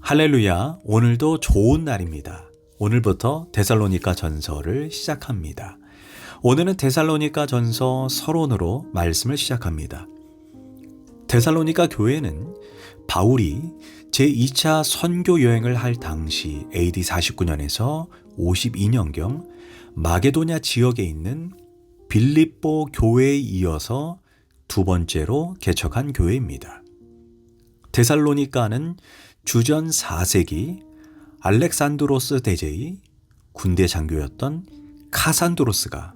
할렐루야, 오늘도 좋은 날입니다. 오늘부터 데살로니가 전서를 시작합니다. 오늘은 데살로니가 전서 서론으로 말씀을 시작합니다. 데살로니가 교회는 바울이 제2차 선교 여행을 할 당시 AD 49년에서 52년경 마게도냐 지역에 있는 빌립보 교회에 이어서 두 번째로 개척한 교회입니다. 데살로니가는 주전 4세기 알렉산드로스 대제의 군대 장교였던 카산드로스가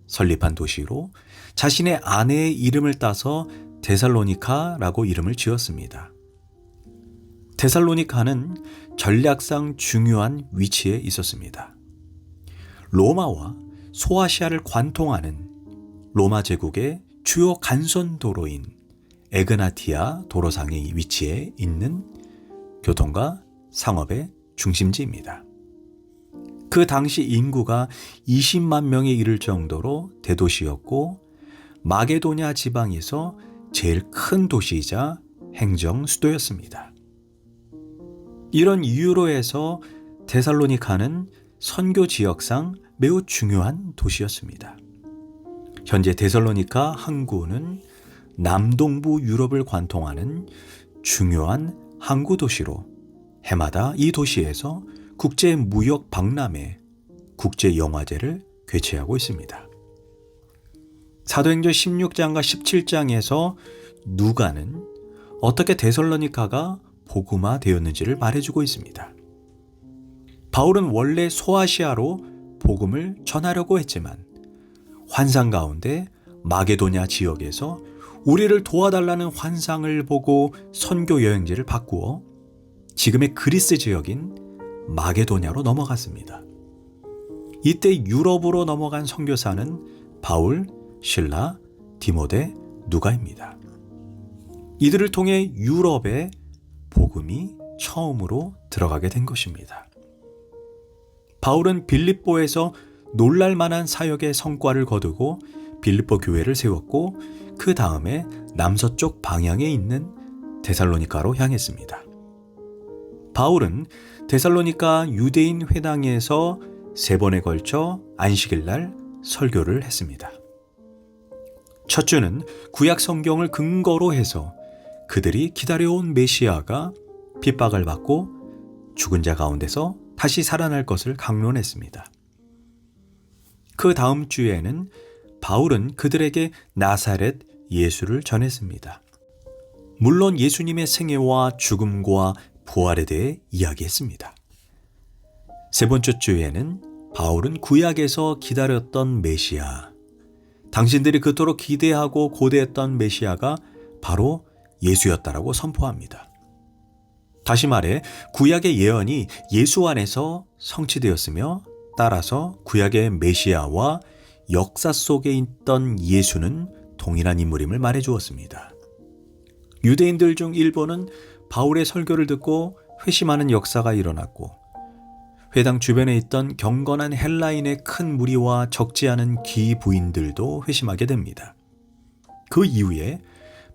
설립한 도시로 자신의 아내의 이름을 따서 데살로니카라고 이름을 지었습니다. 데살로니카는 전략상 중요한 위치에 있었습니다. 로마와 소아시아를 관통하는 로마 제국의 주요 간선 도로인 에그나티아 도로상의 위치에 있는 교통과 상업의 중심지입니다. 그 당시 인구가 20만 명에 이를 정도로 대도시였고 마게도냐 지방에서 제일 큰 도시이자 행정 수도였습니다. 이런 이유로 해서 데살로니카는 선교 지역상 매우 중요한 도시였습니다. 현재 데살로니카 항구는 남동부 유럽을 관통하는 중요한 항구 도시로 해마다 이 도시에서 국제 무역 박람회, 국제 영화제를 개최하고 있습니다. 사도행전 16장과 17장에서 누가는 어떻게 데살로니카가 복음화 되었는지를 말해주고 있습니다. 바울은 원래 소아시아로 복음을 전하려고 했지만 환상 가운데 마게도냐 지역에서 우리를 도와달라는 환상을 보고 선교 여행지를 바꾸어 지금의 그리스 지역인 마게도냐로 넘어갔습니다. 이때 유럽으로 넘어간 선교사는 바울, 실라, 디모데, 누가입니다. 이들을 통해 유럽에 복음이 처음으로 들어가게 된 것입니다. 바울은 빌립보에서 놀랄만한 사역의 성과를 거두고 빌립보 교회를 세웠고 그 다음에 남서쪽 방향에 있는 데살로니카로 향했습니다. 바울은 데살로니카 유대인 회당에서 3번에 걸쳐 안식일날 설교를 했습니다. 첫 주는 구약 성경을 근거로 해서 그들이 기다려온 메시아가 핍박을 받고 죽은 자 가운데서 다시 살아날 것을 강론했습니다. 그 다음 주에는 바울은 그들에게 나사렛 예수를 전했습니다. 물론 예수님의 생애와 죽음과 부활에 대해 이야기했습니다. 세 번째 주에는 바울은 구약에서 기다렸던 메시아, 당신들이 그토록 기대하고 고대했던 메시아가 바로 예수였다라고 선포합니다. 다시 말해 구약의 예언이 예수 안에서 성취되었으며 따라서 구약의 메시아와 역사 속에 있던 예수는 동일한 인물임을 말해주었습니다. 유대인들 중 일부는 바울의 설교를 듣고 회심하는 역사가 일어났고 회당 주변에 있던 경건한 헬라인의 큰 무리와 적지 않은 기부인들도 회심하게 됩니다. 그 이후에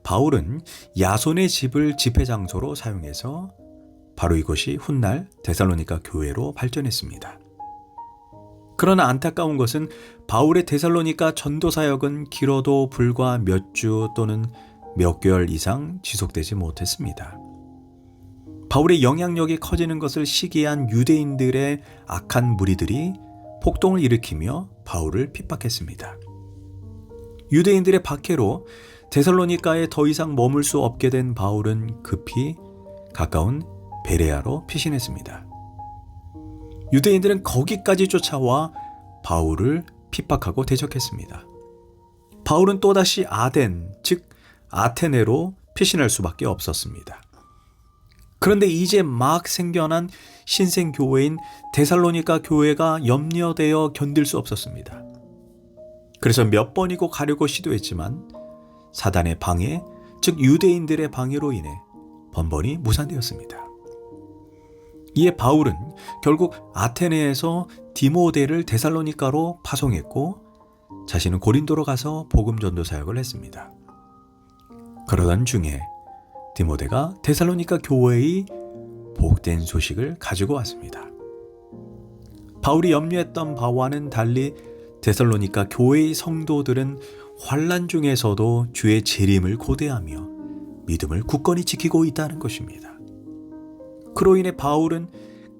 바울은 야손의 집을 집회 장소로 사용해서 바로 이것이 훗날 데살로니가 교회로 발전했습니다. 그러나 안타까운 것은 바울의 데살로니가 전도 사역은 길어도 불과 몇 주 또는 몇 개월 이상 지속되지 못했습니다. 바울의 영향력이 커지는 것을 시기한 유대인들의 악한 무리들이 폭동을 일으키며 바울을 핍박했습니다. 유대인들의 박해로 데살로니가에 더 이상 머물 수 없게 된 바울은 급히 가까운 베레아로 피신했습니다. 유대인들은 거기까지 쫓아와 바울을 핍박하고 대적했습니다. 바울은 또다시 아덴, 즉 아테네로 피신할 수밖에 없었습니다. 그런데 이제 막 생겨난 신생교회인 데살로니가 교회가 염려되어 견딜 수 없었습니다. 그래서 몇 번이고 가려고 시도했지만 사단의 방해, 즉 유대인들의 방해로 인해 번번이 무산되었습니다. 이에 바울은 결국 아테네에서 디모데를 데살로니가로 파송했고 자신은 고린도로 가서 복음 전도 사역을 했습니다. 그러던 중에 디모데가 데살로니가 교회의 복된 소식을 가지고 왔습니다. 바울이 염려했던 바와는 달리 데살로니가 교회의 성도들은 환난 중에서도 주의 재림을 고대하며 믿음을 굳건히 지키고 있다는 것입니다. 그로 인해 바울은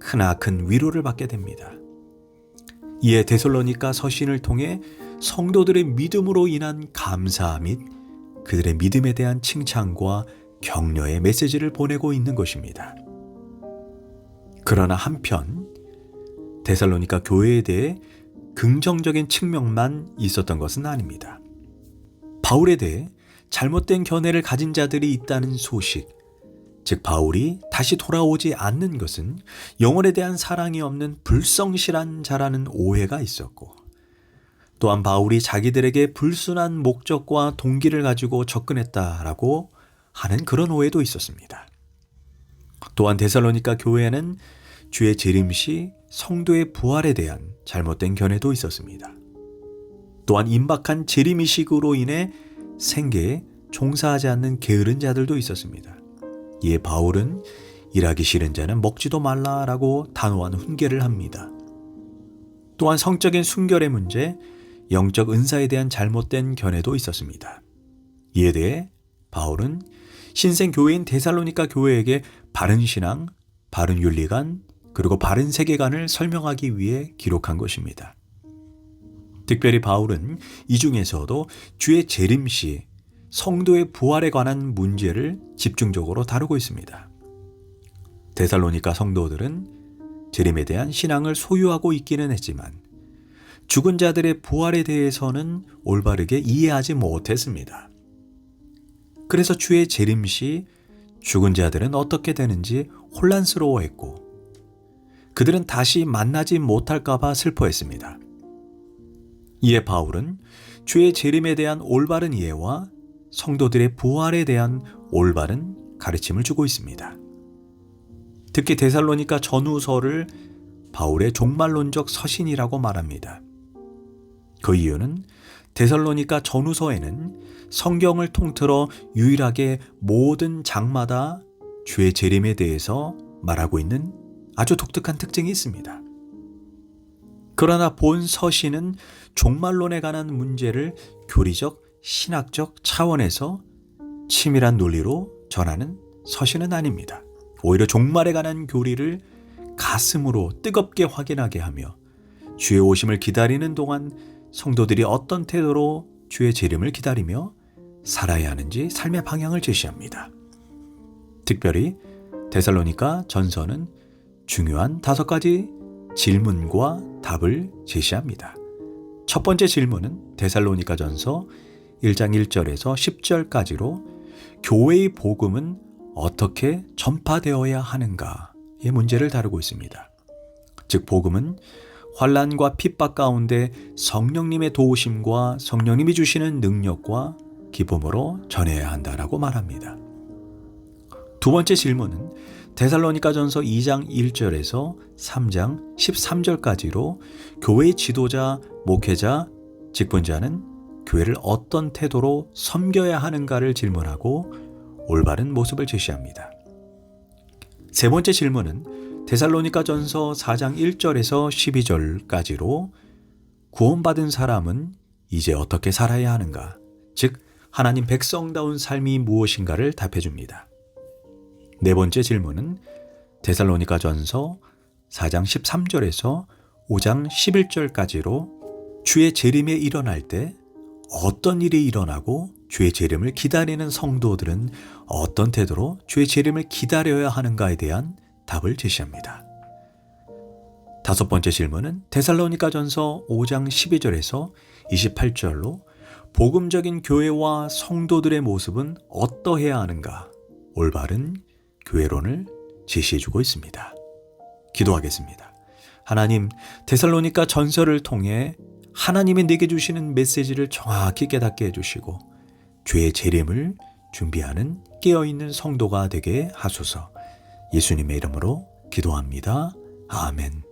크나큰 위로를 받게 됩니다. 이에 데살로니가 서신을 통해 성도들의 믿음으로 인한 감사 및 그들의 믿음에 대한 칭찬과 격려의 메시지를 보내고 있는 것입니다. 그러나 한편 데살로니가 교회에 대해 긍정적인 측면만 있었던 것은 아닙니다. 바울에 대해 잘못된 견해를 가진 자들이 있다는 소식, 즉 바울이 다시 돌아오지 않는 것은 영혼에 대한 사랑이 없는 불성실한 자라는 오해가 있었고, 또한 바울이 자기들에게 불순한 목적과 동기를 가지고 접근했다라고 하는 그런 오해도 있었습니다. 또한 데살로니가 교회에는 주의 재림 시 성도의 부활에 대한 잘못된 견해도 있었습니다. 또한 임박한 재림의식으로 인해 생계에 종사하지 않는 게으른 자들도 있었습니다. 이에 바울은 일하기 싫은 자는 먹지도 말라라고 단호한 훈계를 합니다. 또한 성적인 순결의 문제, 영적 은사에 대한 잘못된 견해도 있었습니다. 이에 대해 바울은 신생 교회인 데살로니가 교회에게 바른 신앙, 바른 윤리관, 그리고 바른 세계관을 설명하기 위해 기록한 것입니다. 특별히 바울은 이 중에서도 주의 재림 시 성도의 부활에 관한 문제를 집중적으로 다루고 있습니다. 데살로니가 성도들은 재림에 대한 신앙을 소유하고 있기는 했지만 죽은 자들의 부활에 대해서는 올바르게 이해하지 못했습니다. 그래서 주의 재림 시 죽은 자들은 어떻게 되는지 혼란스러워했고 그들은 다시 만나지 못할까 봐 슬퍼했습니다. 이에 바울은 주의 재림에 대한 올바른 이해와 성도들의 부활에 대한 올바른 가르침을 주고 있습니다. 특히 데살로니가 전후서를 바울의 종말론적 서신이라고 말합니다. 그 이유는 데살로니가 전후서에는 성경을 통틀어 유일하게 모든 장마다 주의 재림에 대해서 말하고 있는 아주 독특한 특징이 있습니다. 그러나 본 서신은 종말론에 관한 문제를 교리적, 신학적 차원에서 치밀한 논리로 전하는 서신은 아닙니다. 오히려 종말에 관한 교리를 가슴으로 뜨겁게 확인하게 하며 주의 오심을 기다리는 동안 성도들이 어떤 태도로 주의 재림을 기다리며 살아야 하는지 삶의 방향을 제시합니다. 특별히 데살로니가 전서는 중요한 5가지 질문과 답을 제시합니다. 첫 번째 질문은 데살로니가 전서 1장 1절에서 10절까지로 교회의 복음은 어떻게 전파되어야 하는가의 문제를 다루고 있습니다. 즉 복음은 환난과 핍박 가운데 성령님의 도우심과 성령님이 주시는 능력과 기쁨으로 전해야 한다라고 말합니다. 두 번째 질문은 데살로니가 전서 2장 1절에서 3장 13절까지로 교회의 지도자, 목회자, 직분자는 교회를 어떤 태도로 섬겨야 하는가를 질문하고 올바른 모습을 제시합니다. 세 번째 질문은 데살로니가 전서 4장 1절에서 12절까지로 구원받은 사람은 이제 어떻게 살아야 하는가, 즉 하나님 백성다운 삶이 무엇인가를 답해줍니다. 네 번째 질문은 데살로니가 전서 4장 13절에서 5장 11절까지로 주의 재림에 일어날 때 어떤 일이 일어나고 주의 재림을 기다리는 성도들은 어떤 태도로 주의 재림을 기다려야 하는가에 대한 답을 제시합니다. 다섯 번째 질문은 데살로니가 전서 5장 12절에서 28절로 복음적인 교회와 성도들의 모습은 어떠해야 하는가, 올바른 교회론을 제시해주고 있습니다. 기도하겠습니다. 하나님, 데살로니가 전서를 통해 하나님이 내게 주시는 메시지를 정확히 깨닫게 해주시고 주의 재림을 준비하는 깨어있는 성도가 되게 하소서. 예수님의 이름으로 기도합니다. 아멘.